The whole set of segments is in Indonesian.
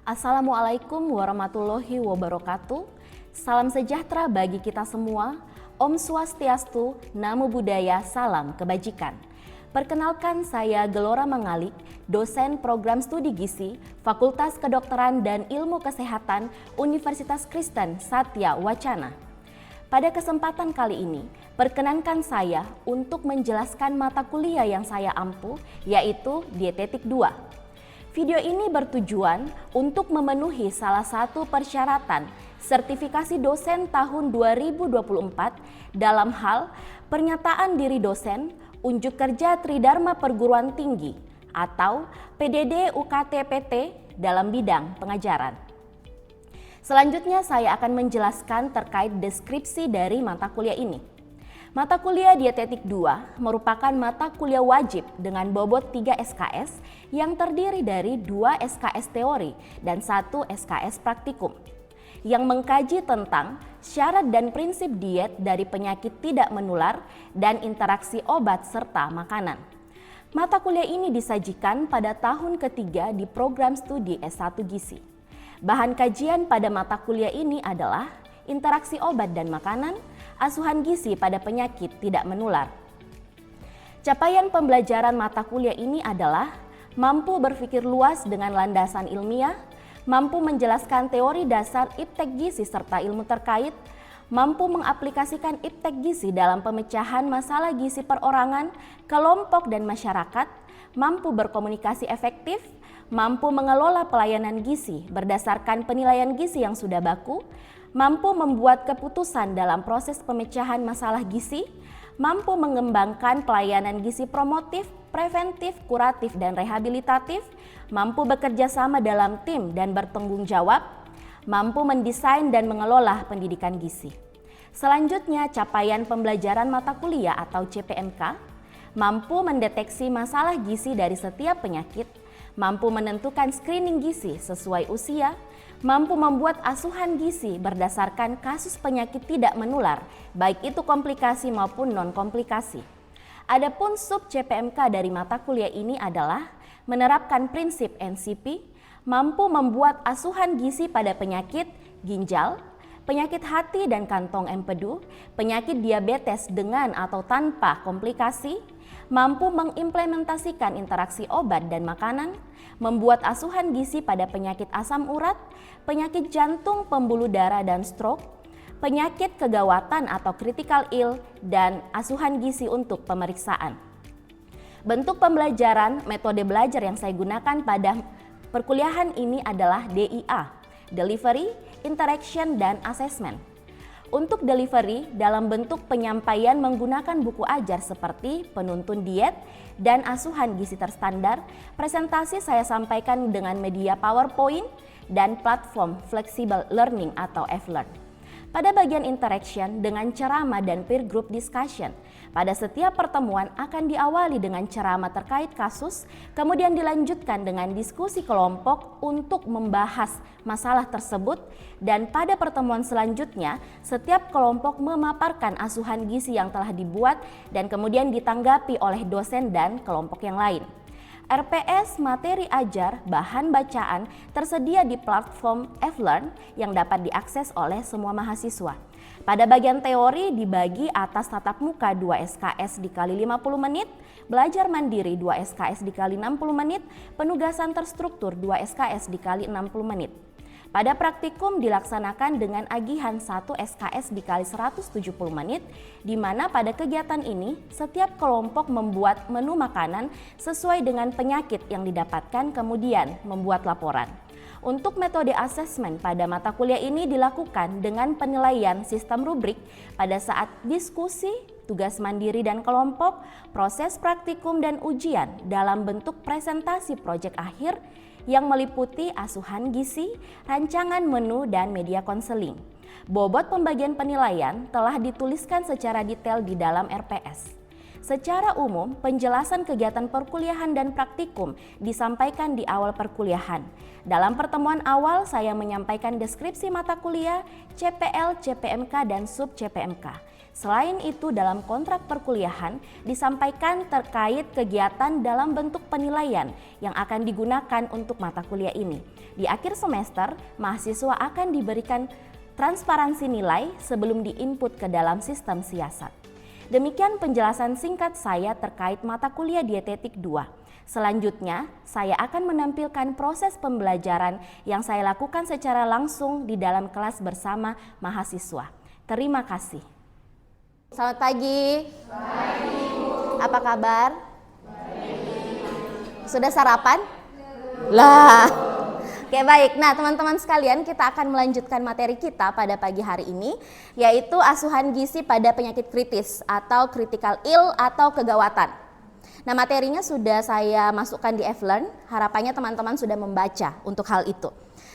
Assalamualaikum warahmatullahi wabarakatuh. Salam sejahtera bagi kita semua. Om Swastiastu, Namo Buddhaya, salam kebajikan. Perkenalkan, saya Gelora Mangalik, dosen program studi gizi, Fakultas Kedokteran dan Ilmu Kesehatan Universitas Kristen Satya Wacana. Pada kesempatan kali ini, perkenankan saya untuk menjelaskan mata kuliah yang saya ampu, yaitu Dietetik 2. Video ini bertujuan untuk memenuhi salah satu persyaratan sertifikasi dosen tahun 2024 dalam hal pernyataan diri dosen, unjuk kerja Tridharma Perguruan Tinggi atau PDD UKT-PT dalam bidang pengajaran. Selanjutnya saya akan menjelaskan terkait deskripsi dari mata kuliah ini. Mata kuliah Dietetik 2 merupakan mata kuliah wajib dengan bobot 3 SKS yang terdiri dari 2 SKS teori dan 1 SKS praktikum yang mengkaji tentang syarat dan prinsip diet dari penyakit tidak menular dan interaksi obat serta makanan. Mata kuliah ini disajikan pada tahun ketiga di program studi S1 Gizi. Bahan kajian pada mata kuliah ini adalah interaksi obat dan makanan, asuhan gizi pada penyakit tidak menular. Capaian pembelajaran mata kuliah ini adalah mampu berpikir luas dengan landasan ilmiah, mampu menjelaskan teori dasar iptek gizi serta ilmu terkait, mampu mengaplikasikan iptek gizi dalam pemecahan masalah gizi perorangan, kelompok dan masyarakat, mampu berkomunikasi efektif, mampu mengelola pelayanan gizi berdasarkan penilaian gizi yang sudah baku, mampu membuat keputusan dalam proses pemecahan masalah gizi, mampu mengembangkan pelayanan gizi promotif, preventif, kuratif, dan rehabilitatif, mampu bekerja sama dalam tim dan bertanggung jawab, mampu mendesain dan mengelola pendidikan gizi. Selanjutnya, capaian pembelajaran mata kuliah atau CPMK, mampu mendeteksi masalah gizi dari setiap penyakit, mampu menentukan screening gizi sesuai usia, mampu membuat asuhan gizi berdasarkan kasus penyakit tidak menular, baik itu komplikasi maupun non-komplikasi. Adapun sub CPMK dari mata kuliah ini adalah menerapkan prinsip NCP, mampu membuat asuhan gizi pada penyakit ginjal, penyakit hati dan kantong empedu, penyakit diabetes dengan atau tanpa komplikasi, mampu mengimplementasikan interaksi obat dan makanan, membuat asuhan gizi pada penyakit asam urat, penyakit jantung, pembuluh darah dan stroke, penyakit kegawatan atau critical ill, dan asuhan gizi untuk pemeriksaan. Bentuk pembelajaran, metode belajar yang saya gunakan pada perkuliahan ini adalah DIA, Delivery, Interaction, dan Assessment. Untuk delivery dalam bentuk penyampaian menggunakan buku ajar seperti penuntun diet dan asuhan gizi terstandar, presentasi saya sampaikan dengan media PowerPoint dan platform flexible learning atau FLearn. Pada bagian interaction dengan ceramah dan peer group discussion, pada setiap pertemuan akan diawali dengan ceramah terkait kasus, kemudian dilanjutkan dengan diskusi kelompok untuk membahas masalah tersebut, dan pada pertemuan selanjutnya, setiap kelompok memaparkan asuhan gizi yang telah dibuat dan kemudian ditanggapi oleh dosen dan kelompok yang lain. RPS materi ajar bahan bacaan tersedia di platform FLearn yang dapat diakses oleh semua mahasiswa. Pada bagian teori dibagi atas tatap muka 2 SKS dikali 50 menit, belajar mandiri 2 SKS dikali 60 menit, penugasan terstruktur 2 SKS dikali 60 menit. Pada praktikum dilaksanakan dengan agihan 1 SKS dikali 170 menit, di mana pada kegiatan ini setiap kelompok membuat menu makanan sesuai dengan penyakit yang didapatkan kemudian membuat laporan. Untuk metode asesmen pada mata kuliah ini dilakukan dengan penilaian sistem rubrik pada saat diskusi, tugas mandiri dan kelompok, proses praktikum dan ujian dalam bentuk presentasi proyek akhir yang meliputi asuhan gizi, rancangan menu, dan media konseling. Bobot pembagian penilaian telah dituliskan secara detail di dalam RPS. Secara umum, penjelasan kegiatan perkuliahan dan praktikum disampaikan di awal perkuliahan. Dalam pertemuan awal, saya menyampaikan deskripsi mata kuliah, CPL, CPMK, dan sub CPMK. Selain itu, dalam kontrak perkuliahan disampaikan terkait kegiatan dalam bentuk penilaian yang akan digunakan untuk mata kuliah ini. Di akhir semester, mahasiswa akan diberikan transparansi nilai sebelum diinput ke dalam sistem siasat. Demikian penjelasan singkat saya terkait mata kuliah Dietetik 2. Selanjutnya, saya akan menampilkan proses pembelajaran yang saya lakukan secara langsung di dalam kelas bersama mahasiswa. Terima kasih. Selamat pagi. Pagi, Bu. Apa kabar? Baik. Sudah sarapan? Lah. Oke, baik. Nah, teman-teman sekalian, kita akan melanjutkan materi kita pada pagi hari ini, yaitu asuhan gizi pada penyakit kritis atau critical ill atau kegawatan. Nah, materinya sudah saya masukkan di F-Learn, harapannya teman-teman sudah membaca untuk hal itu.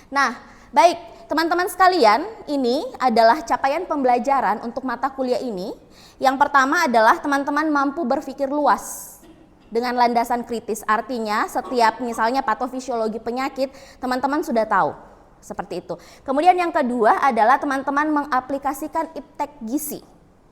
Nah, baik, teman-teman sekalian, ini adalah capaian pembelajaran untuk mata kuliah ini. Yang pertama adalah teman-teman mampu berpikir luas dengan landasan kritis, artinya setiap misalnya patofisiologi penyakit, teman-teman sudah tahu, seperti itu. Kemudian yang kedua adalah teman-teman mengaplikasikan iptek gizi.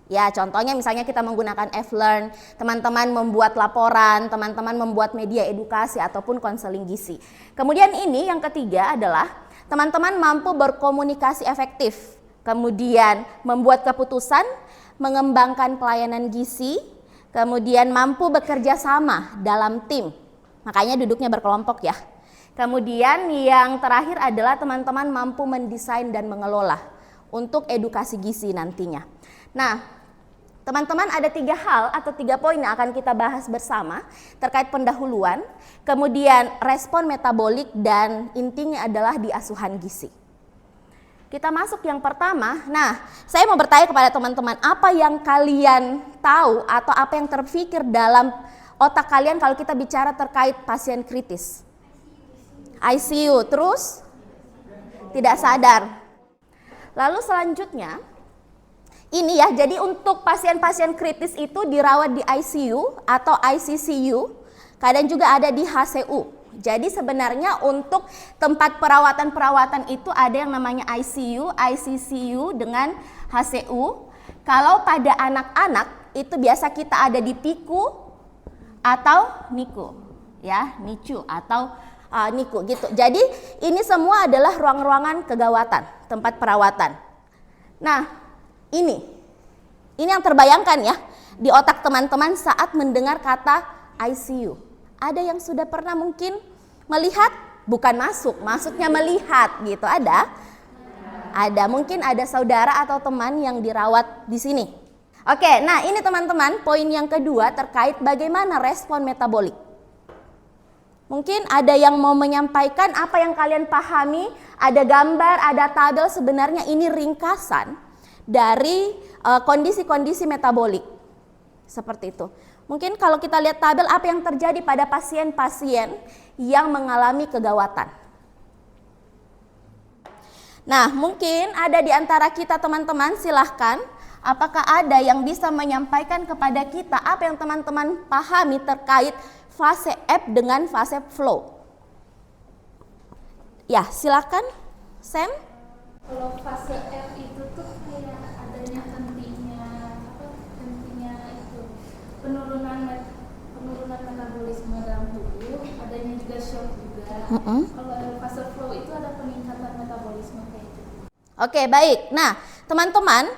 Ya, contohnya misalnya kita menggunakan F-Learn, teman-teman membuat laporan, teman-teman membuat media edukasi ataupun konseling gizi. Kemudian ini yang ketiga adalah teman-teman mampu berkomunikasi efektif, kemudian membuat keputusan, mengembangkan pelayanan gizi, kemudian mampu bekerja sama dalam tim. Makanya duduknya berkelompok ya. Kemudian yang terakhir adalah teman-teman mampu mendesain dan mengelola untuk edukasi gizi nantinya. Nah, teman-teman ada 3 hal atau 3 poin yang akan kita bahas bersama terkait pendahuluan, kemudian respon metabolik, dan intinya adalah di asuhan gizi. Kita masuk yang pertama. Nah, saya mau bertanya kepada teman-teman, apa yang kalian tahu atau apa yang terpikir dalam otak kalian kalau kita bicara terkait pasien kritis? ICU, terus tidak sadar. Lalu selanjutnya, ini ya, jadi untuk pasien-pasien kritis itu dirawat di ICU atau ICCU, kadang juga ada di HCU. Jadi sebenarnya untuk tempat perawatan-perawatan itu ada yang namanya ICU, ICCU dengan HCU. Kalau pada anak-anak itu biasa kita ada di PICU atau NICU, ya, NICU atau NICU gitu. Jadi ini semua adalah ruang-ruangan kegawatan, tempat perawatan. Nah, ini yang terbayangkan ya di otak teman-teman saat mendengar kata ICU. Ada yang sudah pernah mungkin melihat, bukan maksudnya melihat gitu, ada? Ada, mungkin ada saudara atau teman yang dirawat di sini. Oke, nah ini teman-teman poin yang kedua terkait bagaimana respon metabolik. Mungkin ada yang mau menyampaikan apa yang kalian pahami, ada gambar, ada tabel, sebenarnya ini ringkasan dari kondisi-kondisi metabolik. Seperti itu. Mungkin kalau kita lihat tabel apa yang terjadi pada pasien-pasien yang mengalami kegawatan. Nah, mungkin ada di antara kita teman-teman, silahkan. Apakah ada yang bisa menyampaikan kepada kita apa yang teman-teman pahami terkait fase ebb dengan fase flow? Ya, silakan, Sam. Kalau fase F itu tuh kayak adanya hentinya itu penurunan metabolisme dalam tubuh, adanya juga shock juga. Kalau fase flow itu ada peningkatan metabolisme kayak gitu. Oke, baik. Nah, teman-teman,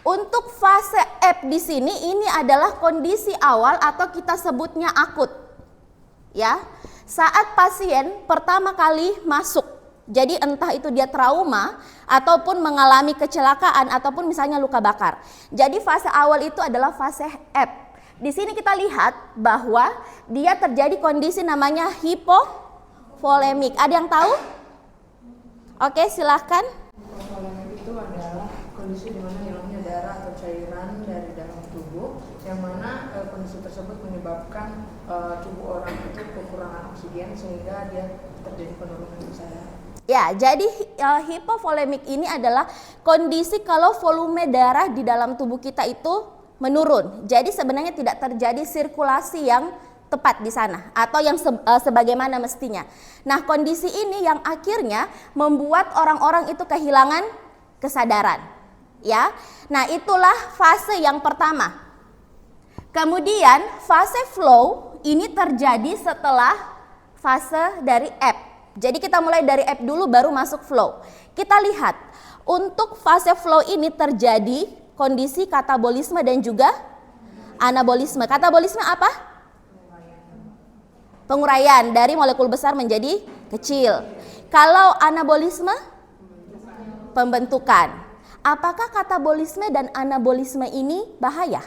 untuk fase F di sini ini adalah kondisi awal atau kita sebutnya akut. Ya. Saat pasien pertama kali masuk. Jadi entah itu dia trauma ataupun mengalami kecelakaan ataupun misalnya luka bakar. Jadi fase awal itu adalah fase F. Di sini kita lihat bahwa dia terjadi kondisi namanya hipovolemik. Ada yang tahu? Oke, silahkan. Hipovolemik itu adalah kondisi di mana hilangnya darah atau cairan dari dalam tubuh, yang mana kondisi tersebut menyebabkan tubuh orang itu kekurangan oksigen sehingga dia terjadi penurunan kesadaran. Ya, jadi hipovolemik ini adalah kondisi kalau volume darah di dalam tubuh kita itu menurun. Jadi sebenarnya tidak terjadi sirkulasi yang tepat di sana atau yang sebagaimana mestinya. Nah, kondisi ini yang akhirnya membuat orang-orang itu kehilangan kesadaran. Ya. Nah, itulah fase yang pertama. Kemudian fase flow ini terjadi setelah fase dari ebb. Jadi kita mulai dari ebb dulu baru masuk flow. Kita lihat, untuk fase flow ini terjadi kondisi katabolisme dan juga anabolisme. Katabolisme apa? Penguraian dari molekul besar menjadi kecil. Kalau anabolisme, pembentukan. Apakah katabolisme dan anabolisme ini bahaya?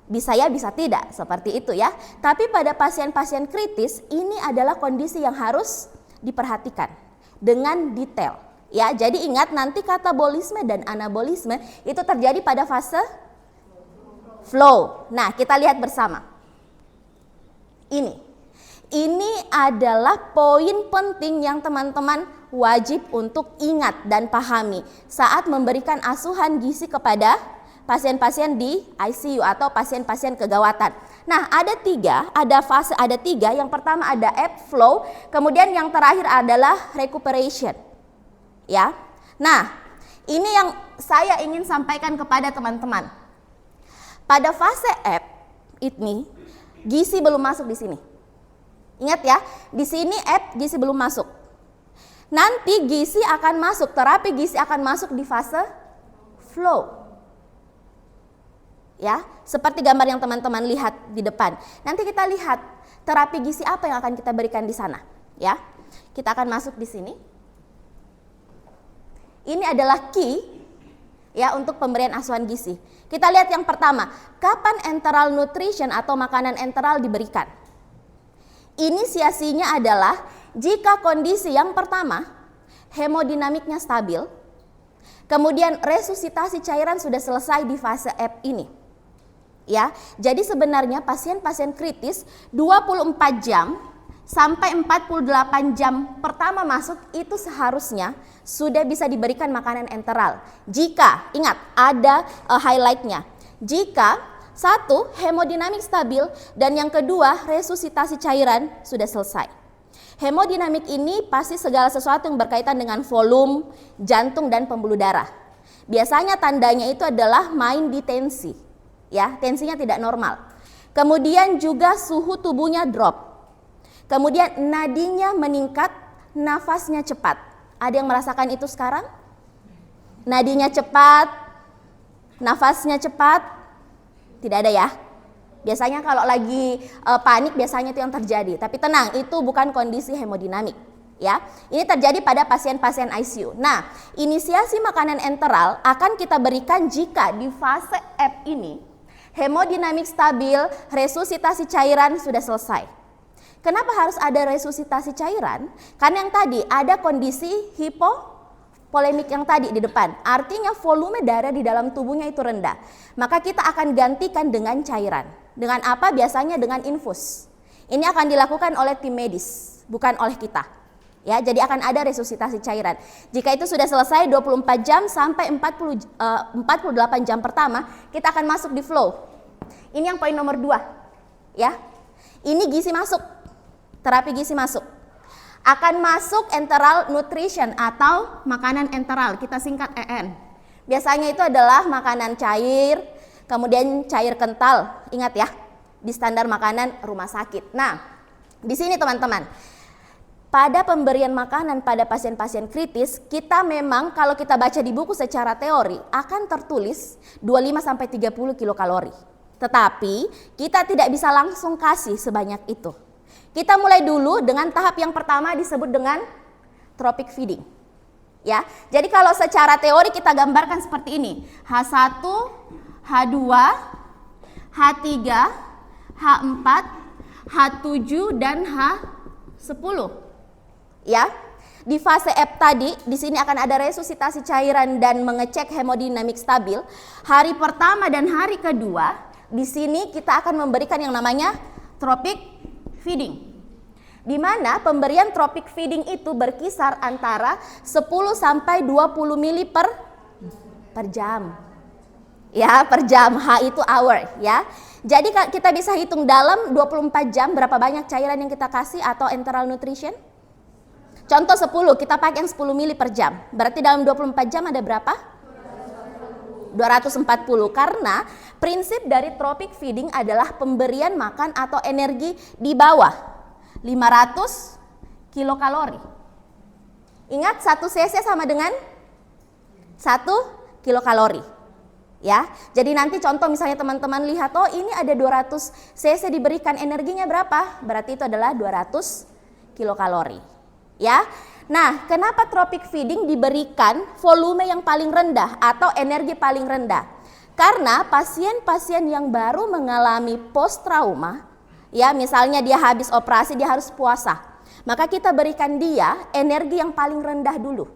Bisa ya, bisa tidak, seperti itu ya. Tapi pada pasien-pasien kritis, ini adalah kondisi yang harus diperhatikan dengan detail. Ya, jadi ingat nanti katabolisme dan anabolisme itu terjadi pada fase flow. Nah, kita lihat bersama. Ini adalah poin penting yang teman-teman wajib untuk ingat dan pahami saat memberikan asuhan gizi kepada pasien-pasien di ICU atau pasien-pasien kegawatan. Nah, ada fase ada tiga. Yang pertama ada ebb flow, kemudian yang terakhir adalah recuperation. Ya. Nah, ini yang saya ingin sampaikan kepada teman-teman. Pada fase ebb ini gizi belum masuk di sini. Ingat ya, di sini ebb gizi belum masuk. Nanti gizi akan masuk, terapi gizi akan masuk di fase flow. Ya, seperti gambar yang teman-teman lihat di depan. Nanti kita lihat terapi gizi apa yang akan kita berikan di sana, ya. Kita akan masuk di sini. Ini adalah key ya untuk pemberian asuhan gizi. Kita lihat yang pertama, kapan enteral nutrition atau makanan enteral diberikan? Inisiasinya adalah jika kondisi yang pertama hemodinamiknya stabil, kemudian resusitasi cairan sudah selesai di fase ebb ini. Ya, jadi sebenarnya pasien-pasien kritis 24 jam sampai 48 jam pertama masuk itu seharusnya sudah bisa diberikan makanan enteral. Jika, ingat ada highlightnya, jika satu, hemodinamik stabil, dan yang kedua resusitasi cairan sudah selesai. Hemodinamik ini pasti segala sesuatu yang berkaitan dengan volume, jantung, dan pembuluh darah. Biasanya tandanya itu adalah main di tensi, ya, tensinya tidak normal. Kemudian juga suhu tubuhnya drop. Kemudian nadinya meningkat, nafasnya cepat. Ada yang merasakan itu sekarang? Nadinya cepat, nafasnya cepat? Tidak ada ya? Biasanya kalau lagi panik biasanya itu yang terjadi. Tapi tenang, itu bukan kondisi hemodinamik. Ya, ini terjadi pada pasien-pasien ICU. Nah, inisiasi makanan enteral akan kita berikan jika di fase ebb ini hemodinamik stabil, resusitasi cairan sudah selesai. Kenapa harus ada resusitasi cairan? Karena yang tadi ada kondisi hipovolemik yang tadi di depan. Artinya volume darah di dalam tubuhnya itu rendah. Maka kita akan gantikan dengan cairan. Dengan apa? Biasanya dengan infus. Ini akan dilakukan oleh tim medis, bukan oleh kita. Ya, jadi akan ada resusitasi cairan. Jika itu sudah selesai 24 jam sampai 48 jam pertama, kita akan masuk di flow. Ini yang poin nomor 2. Ya. Ini gizi masuk. Terapi gizi masuk. Akan masuk enteral nutrition atau makanan enteral, kita singkat EN. Biasanya itu adalah makanan cair, kemudian cair kental. Ingat ya, di standar makanan rumah sakit. Nah, di sini teman-teman, pada pemberian makanan pada pasien-pasien kritis, kita memang kalau kita baca di buku secara teori akan tertulis 25-30 kilokalori. Tetapi kita tidak bisa langsung kasih sebanyak itu. Kita mulai dulu dengan tahap yang pertama disebut dengan tropic feeding. Ya, jadi kalau secara teori kita gambarkan seperti ini. H1, H2, H3, H4, H7 dan H10. Ya. Di fase ebb tadi, di sini akan ada resusitasi cairan dan mengecek hemodinamik stabil. Hari pertama dan hari kedua, di sini kita akan memberikan yang namanya tropic feeding. Di mana pemberian tropic feeding itu berkisar antara 10 sampai 20 mili per jam. Ya, per jam. H itu hour, ya. Jadi kita bisa hitung dalam 24 jam berapa banyak cairan yang kita kasih atau enteral nutrition? Contoh 10, kita pakai yang 10 mili per jam. Berarti dalam 24 jam ada berapa? 240. Karena prinsip dari tropic feeding adalah pemberian makan atau energi di bawah 500 kilokalori. Ingat 1 cc sama dengan 1 kilokalori. Ya, jadi nanti contoh misalnya teman-teman lihat, oh ini ada 200 cc diberikan, energinya berapa? Berarti itu adalah 200 kilokalori. Ya, nah kenapa tropic feeding diberikan volume yang paling rendah atau energi paling rendah? Karena pasien-pasien yang baru mengalami post trauma, ya misalnya dia habis operasi, dia harus puasa, maka kita berikan dia energi yang paling rendah dulu.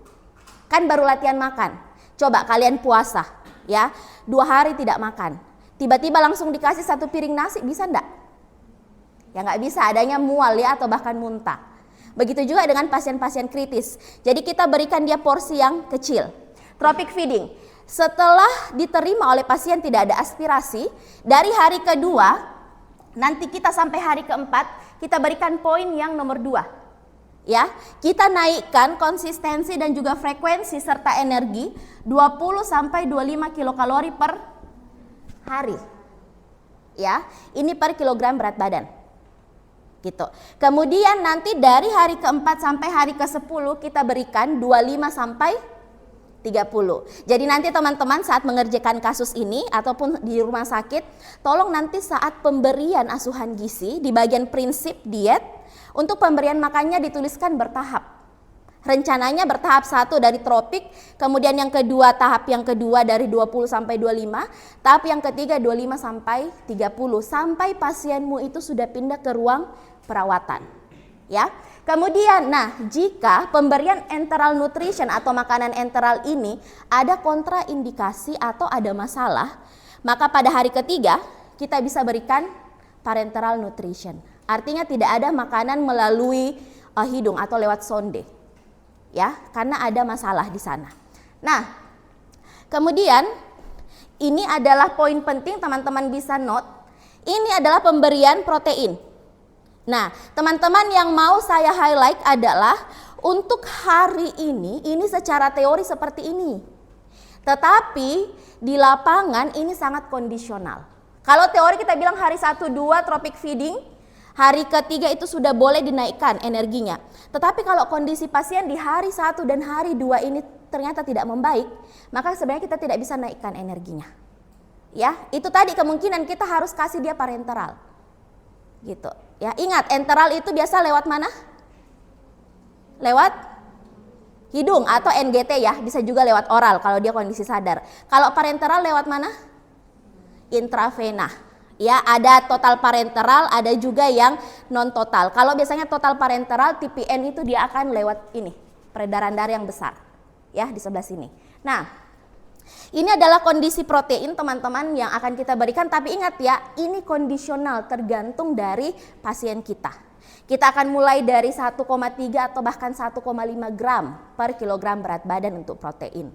Kan baru latihan makan, coba kalian puasa, ya 2 hari tidak makan, tiba-tiba langsung dikasih 1 piring nasi, bisa enggak? Ya nggak bisa, adanya mual ya atau bahkan muntah. Begitu juga dengan pasien-pasien kritis. Jadi kita berikan dia porsi yang kecil. Tropic feeding. Setelah diterima oleh pasien tidak ada aspirasi, dari hari kedua, nanti kita sampai hari keempat, kita berikan poin yang nomor 2. Ya, kita naikkan konsistensi dan juga frekuensi serta energi 20 sampai 25 kilokalori per hari. Ya, ini per kilogram berat badan. Gitu. Kemudian nanti dari hari keempat sampai hari ke-10 kita berikan 25 sampai 30. Jadi nanti teman-teman saat mengerjakan kasus ini ataupun di rumah sakit, tolong nanti saat pemberian asuhan gizi di bagian prinsip diet, untuk pemberian makannya dituliskan bertahap. Rencananya bertahap 1 dari tropik, kemudian yang kedua tahap yang kedua dari 20 sampai 25, tahap yang ketiga 25 sampai 30 sampai pasienmu itu sudah pindah ke ruang perawatan. Ya. Kemudian jika pemberian enteral nutrition atau makanan enteral ini ada kontraindikasi atau ada masalah, maka pada hari ketiga kita bisa berikan parenteral nutrition. Artinya tidak ada makanan melalui hidung atau lewat sonde. Ya, karena ada masalah di sana. Nah, kemudian ini adalah poin penting teman-teman bisa note. Ini adalah pemberian protein. Nah, teman-teman yang mau saya highlight adalah untuk hari ini secara teori seperti ini. Tetapi di lapangan ini sangat kondisional. Kalau teori kita bilang hari 1-2 tropic feeding, hari ketiga itu sudah boleh dinaikkan energinya. Tetapi kalau kondisi pasien di hari 1 dan hari 2 ini ternyata tidak membaik, maka sebenarnya kita tidak bisa naikkan energinya. Ya, itu tadi kemungkinan kita harus kasih dia parenteral. Gitu. Ya, ingat enteral itu biasa lewat mana? Lewat hidung atau NGT ya, bisa juga lewat oral kalau dia kondisi sadar. Kalau parenteral lewat mana? Intravena. Ya, ada total parenteral, ada juga yang non total. Kalau biasanya total parenteral TPN itu dia akan lewat ini, peredaran darah yang besar. Ya, di sebelah sini. Nah, ini adalah kondisi protein teman-teman yang akan kita berikan, tapi ingat ya, ini kondisional tergantung dari pasien kita. Kita akan mulai dari 1,3 atau bahkan 1,5 gram per kilogram berat badan untuk protein.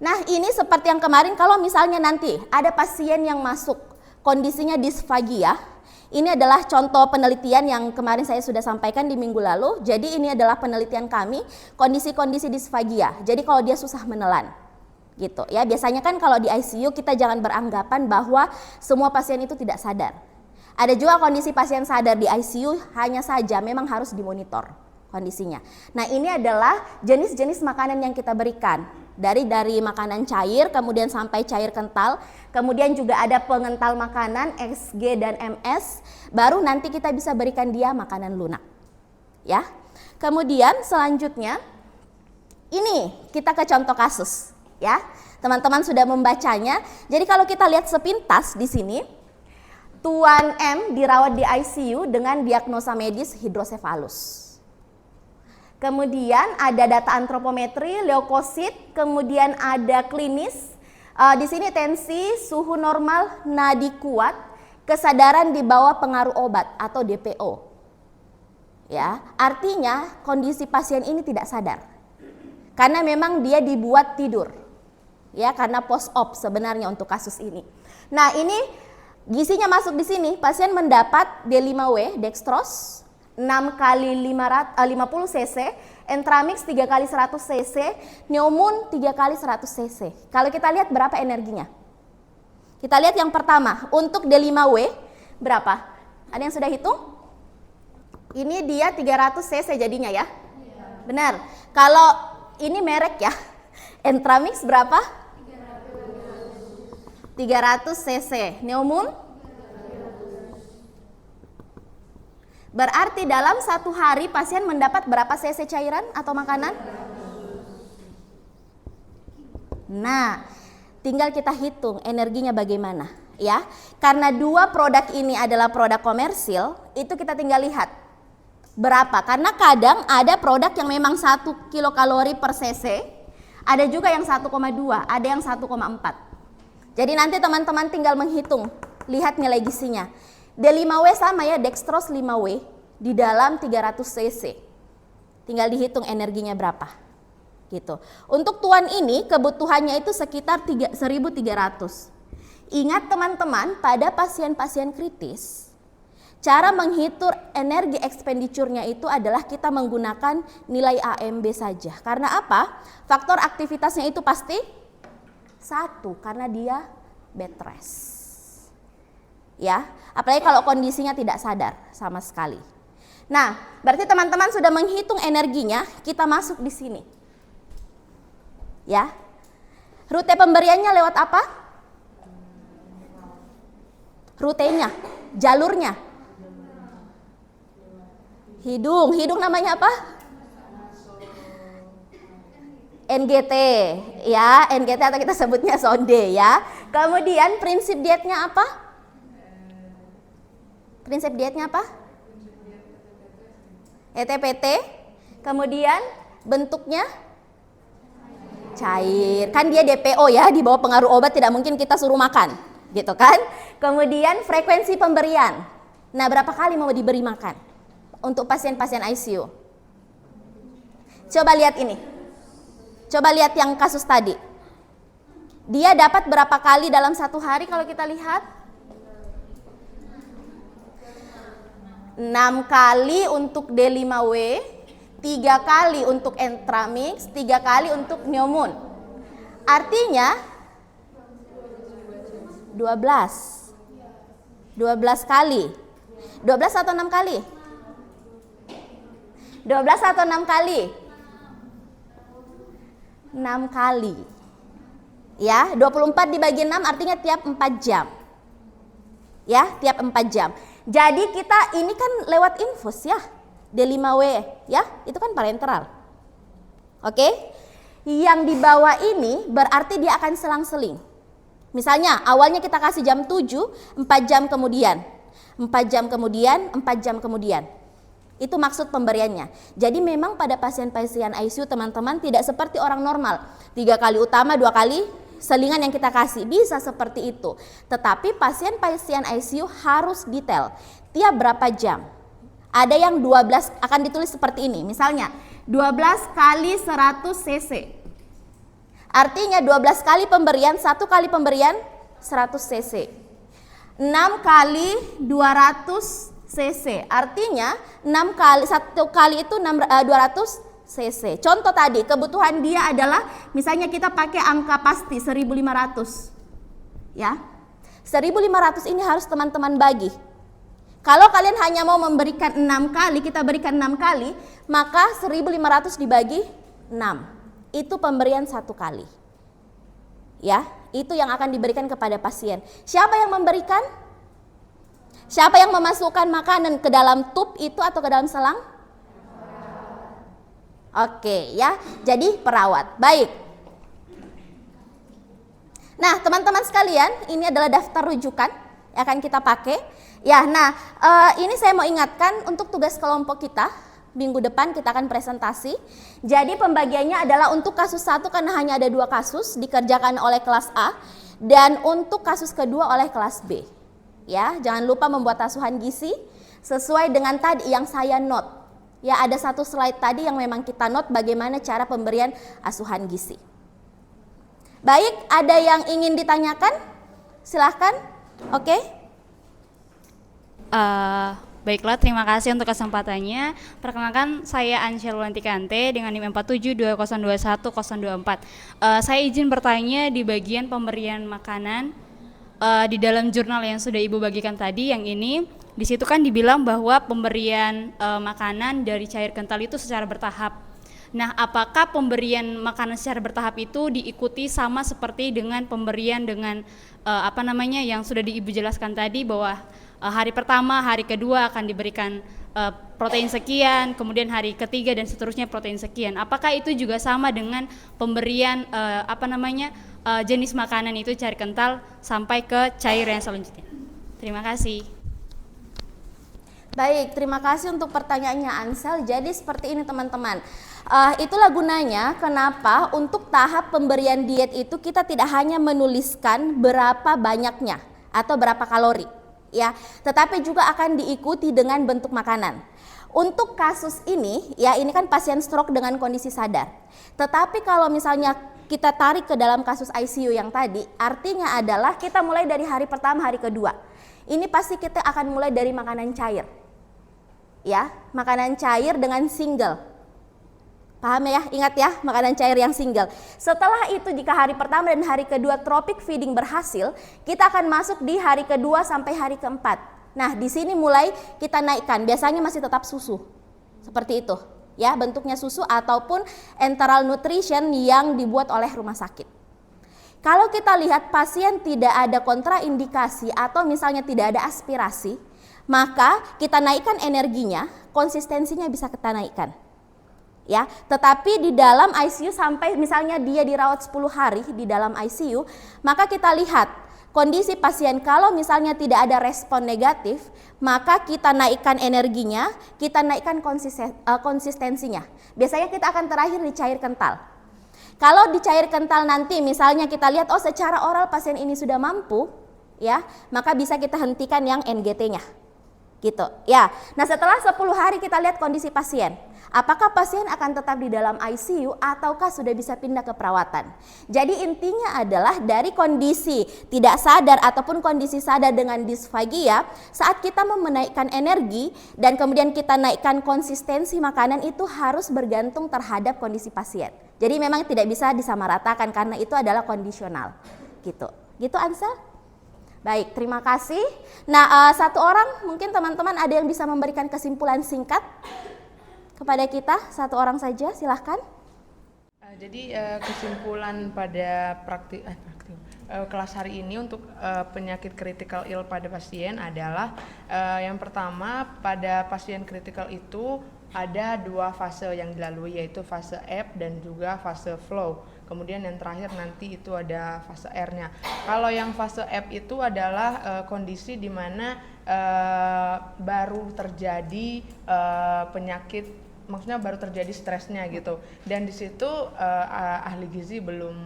Nah, ini seperti yang kemarin kalau misalnya nanti ada pasien yang masuk kondisinya disfagia. Ini adalah contoh penelitian yang kemarin saya sudah sampaikan di minggu lalu. Jadi ini adalah penelitian kami, kondisi-kondisi disfagia. Jadi kalau dia susah menelan. Gitu ya. Biasanya kan kalau di ICU kita jangan beranggapan bahwa semua pasien itu tidak sadar. Ada juga kondisi pasien sadar di ICU, hanya saja memang harus dimonitor kondisinya. Nah, ini adalah jenis-jenis makanan yang kita berikan. Dari makanan cair, kemudian sampai cair kental, kemudian juga ada pengental makanan XG dan MS, baru nanti kita bisa berikan dia makanan lunak. Ya. Kemudian selanjutnya ini kita ke contoh kasus, ya. Teman-teman sudah membacanya. Jadi kalau kita lihat sepintas di sini, Tuan M dirawat di ICU dengan diagnosa medis hidrosefalus. Kemudian ada data antropometri, leukosit, kemudian ada klinis. Di sini tensi, suhu normal, nadi kuat, kesadaran di bawah pengaruh obat atau DPO. Ya, artinya kondisi pasien ini tidak sadar. Karena memang dia dibuat tidur. Ya, karena post op sebenarnya untuk kasus ini. Nah, ini gizinya masuk di sini, pasien mendapat D5W dextrose 6 kali 50 cc, Entramix 3 kali 100 cc, Neomun 3 kali 100 cc. Kalau kita lihat berapa energinya? Kita lihat yang pertama, untuk D5W berapa? Ada yang sudah hitung? Ini dia 300 cc jadinya ya? Benar. Kalau ini merek ya, Entramix berapa? 300 cc. Neomun? Berarti dalam satu hari pasien mendapat berapa cc cairan atau makanan? Nah, tinggal kita hitung energinya bagaimana ya. Karena dua produk ini adalah produk komersil, itu kita tinggal lihat berapa. Karena kadang ada produk yang memang 1 kilokalori per cc, ada juga yang 1,2, ada yang 1,4. Jadi nanti teman-teman tinggal menghitung, lihat nilai gizinya. D5W sama ya, dextrose 5W di dalam 300 cc. Tinggal dihitung energinya berapa. Gitu. Untuk tuan ini kebutuhannya itu sekitar 1.300. Ingat teman-teman, pada pasien-pasien kritis, cara menghitung energi expenditure-nya itu adalah kita menggunakan nilai AMB saja. Karena apa? Faktor aktivitasnya itu pasti 1, karena dia bed rest. Ya, apalagi kalau kondisinya tidak sadar sama sekali. Nah, berarti teman-teman sudah menghitung energinya, kita masuk di sini. Ya. Rute pemberiannya lewat apa? Rutenya, jalurnya. Hidung namanya apa? NGT, ya, NGT atau kita sebutnya sonde ya. Kemudian prinsip dietnya apa? Prinsip dietnya apa? ETPT. Kemudian bentuknya cair. Kan dia DPO ya, di bawah pengaruh obat tidak mungkin kita suruh makan, gitu kan? Kemudian frekuensi pemberian. Nah, berapa kali mau diberi makan untuk pasien-pasien ICU? Coba lihat ini. Coba lihat yang kasus tadi. Dia dapat berapa kali dalam satu hari kalau kita lihat? 6 kali untuk D5W, 3 kali untuk Entramix, 3 kali untuk Neomun. Artinya 12 kali. 12 atau 6 kali? 12 atau 6 kali? 6 kali. Ya, 24 dibagi 6 artinya tiap 4 jam. Ya, tiap 4 jam. Jadi kita ini kan lewat infus ya, D5W ya, itu kan parenteral. Oke? Yang di bawah ini berarti dia akan selang-seling. Misalnya awalnya kita kasih jam 7, 4 jam kemudian. 4 jam kemudian, 4 jam kemudian. Itu maksud pemberiannya. Jadi memang pada pasien-pasien ICU teman-teman tidak seperti orang normal. 3 kali utama, 2 kali selingan yang kita kasih, bisa seperti itu. Tetapi pasien-pasien ICU harus detail, tiap berapa jam. Ada yang 12 akan ditulis seperti ini, misalnya 12 kali 100 cc. Artinya 12 kali pemberian, 1 kali pemberian 100 cc. 6 kali 200 cc, artinya 6 kali, 1 kali itu 200 cc. Contoh tadi, kebutuhan dia adalah misalnya kita pakai angka pasti 1.500. Ya. 1.500 ini harus teman-teman bagi. Kalau kalian hanya mau memberikan 6 kali, kita berikan 6 kali, maka 1.500 dibagi 6. Itu pemberian 1 kali. Ya, itu yang akan diberikan kepada pasien. Siapa yang memberikan? Siapa yang memasukkan makanan ke dalam tub itu atau ke dalam selang? Oke ya, jadi perawat. Baik. Nah teman-teman sekalian, ini adalah daftar rujukan yang akan kita pakai. Ya, nah ini saya mau ingatkan untuk tugas kelompok kita. Minggu depan kita akan presentasi. Jadi pembagiannya adalah untuk kasus 1 karena hanya ada 2 kasus dikerjakan oleh kelas A. Dan untuk kasus kedua oleh kelas B. Ya, jangan lupa membuat asuhan gizi sesuai dengan tadi yang saya note. Ya, ada 1 slide tadi yang memang kita note bagaimana cara pemberian asuhan gizi. Baik, ada yang ingin ditanyakan? Silahkan. Oke. Baiklah, terima kasih untuk kesempatannya. Perkenalkan, saya Ansyel Wulantikante dengan NIM 4720210024. Saya izin bertanya di bagian pemberian makanan di dalam jurnal yang sudah Ibu bagikan tadi, yang ini, di situ kan dibilang bahwa pemberian makanan dari cair kental itu secara bertahap. Nah, apakah pemberian makanan secara bertahap itu diikuti sama seperti dengan pemberian dengan yang sudah Ibu jelaskan tadi, bahwa hari pertama, hari kedua akan diberikan protein sekian, kemudian hari ketiga dan seterusnya protein sekian. Apakah itu juga sama dengan pemberian jenis makanan itu cair kental sampai ke cair yang selanjutnya? Terima kasih. Baik, terima kasih untuk pertanyaannya Ansel. Jadi seperti ini teman-teman, itulah gunanya kenapa untuk tahap pemberian diet itu kita tidak hanya menuliskan berapa banyaknya atau berapa kalori, ya, tetapi juga akan diikuti dengan bentuk makanan. Untuk kasus ini, ya, ini kan pasien stroke dengan kondisi sadar. Tetapi kalau misalnya kita tarik ke dalam kasus ICU yang tadi, artinya adalah kita mulai dari hari pertama, hari kedua. Ini pasti kita akan mulai dari makanan cair. Ya, makanan cair dengan single. Paham ya? Ingat ya, makanan cair yang single. Setelah itu jika hari pertama dan hari kedua tropic feeding berhasil, kita akan masuk di hari kedua sampai hari keempat. Nah, di sini mulai kita naikkan. Biasanya masih tetap susu. Seperti itu. Ya, bentuknya susu ataupun enteral nutrition yang dibuat oleh rumah sakit. Kalau kita lihat pasien tidak ada kontraindikasi atau misalnya tidak ada aspirasi, maka kita naikkan energinya, konsistensinya bisa kita naikkan. Ya, tetapi di dalam ICU sampai misalnya dia dirawat 10 hari di dalam ICU, maka kita lihat kondisi pasien kalau misalnya tidak ada respon negatif, maka kita naikkan energinya, kita naikkan konsistensinya. Biasanya kita akan terakhir di cair kental. Kalau di cair kental nanti misalnya kita lihat secara oral pasien ini sudah mampu, ya, maka bisa kita hentikan yang NGT-nya. Gitu ya. Nah, setelah 10 hari kita lihat kondisi pasien. Apakah pasien akan tetap di dalam ICU ataukah sudah bisa pindah ke perawatan. Jadi intinya adalah dari kondisi tidak sadar ataupun kondisi sadar dengan disfagia, saat kita mau menaikkan energi dan kemudian kita naikkan konsistensi makanan itu harus bergantung terhadap kondisi pasien. Jadi memang tidak bisa disamaratakan karena itu adalah kondisional. Gitu. Gitu Ansel? Baik, terima kasih. Nah, satu orang mungkin teman-teman ada yang bisa memberikan kesimpulan singkat kepada kita, satu orang saja, silahkan. Jadi kesimpulan pada kelas hari ini untuk penyakit critical ill pada pasien adalah yang pertama, pada pasien critical itu ada 2 fase yang dilalui, yaitu fase ebb dan juga fase flow. Kemudian yang terakhir nanti itu ada fase R-nya. Kalau yang fase ebb itu adalah kondisi di mana baru terjadi penyakit, maksudnya baru terjadi stresnya gitu. Dan di situ ahli gizi belum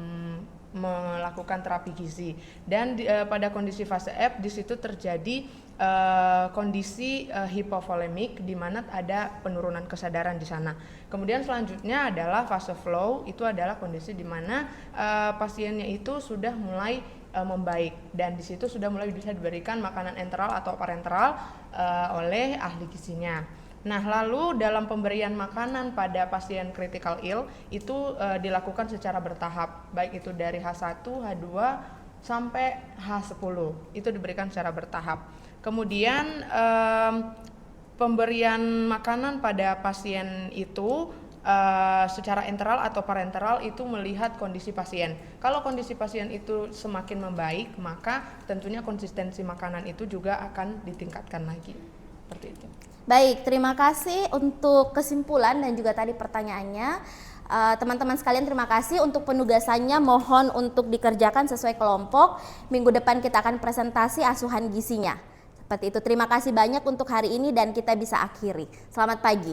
melakukan terapi gizi. Dan pada kondisi fase ebb di situ terjadi kondisi hipovolemik di mana ada penurunan kesadaran di sana. Kemudian selanjutnya adalah fase flow, itu adalah kondisi di mana pasiennya itu sudah mulai membaik dan di situ sudah mulai bisa diberikan makanan enteral atau parenteral oleh ahli gizinya. Nah, lalu dalam pemberian makanan pada pasien critical ill itu dilakukan secara bertahap, baik itu dari H1, H2 sampai H10, itu diberikan secara bertahap. Kemudian pemberian makanan pada pasien itu secara enteral atau parenteral itu melihat kondisi pasien. Kalau kondisi pasien itu semakin membaik, maka tentunya konsistensi makanan itu juga akan ditingkatkan lagi. Seperti itu. Baik, terima kasih untuk kesimpulan dan juga tadi pertanyaannya. Teman-teman sekalian, terima kasih untuk penugasannya, mohon untuk dikerjakan sesuai kelompok. Minggu depan kita akan presentasi asuhan gizinya. Seperti itu, terima kasih banyak untuk hari ini dan kita bisa akhiri. Selamat pagi.